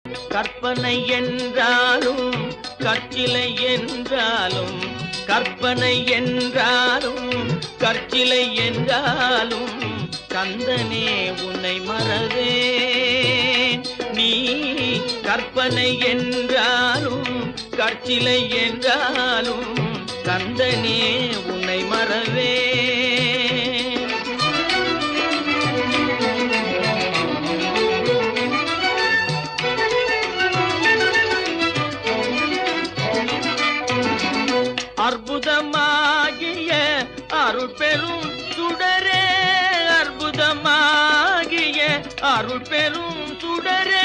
கற்பனை என்றாலும் கற்சிலை என்றாலும் கற்பனை என்றாலும் கற்சிலை என்றாலும் கந்தனே உன்னை மறவேன். நீ கற்பனை என்றாலும் கற்சிலை என்றாலும் கந்தனே உன்னை மறவேன். அற்புதமாகிய அருள் பெரும் சுடரே, அற்புதமாகிய அருள் பெரும் சுடரே,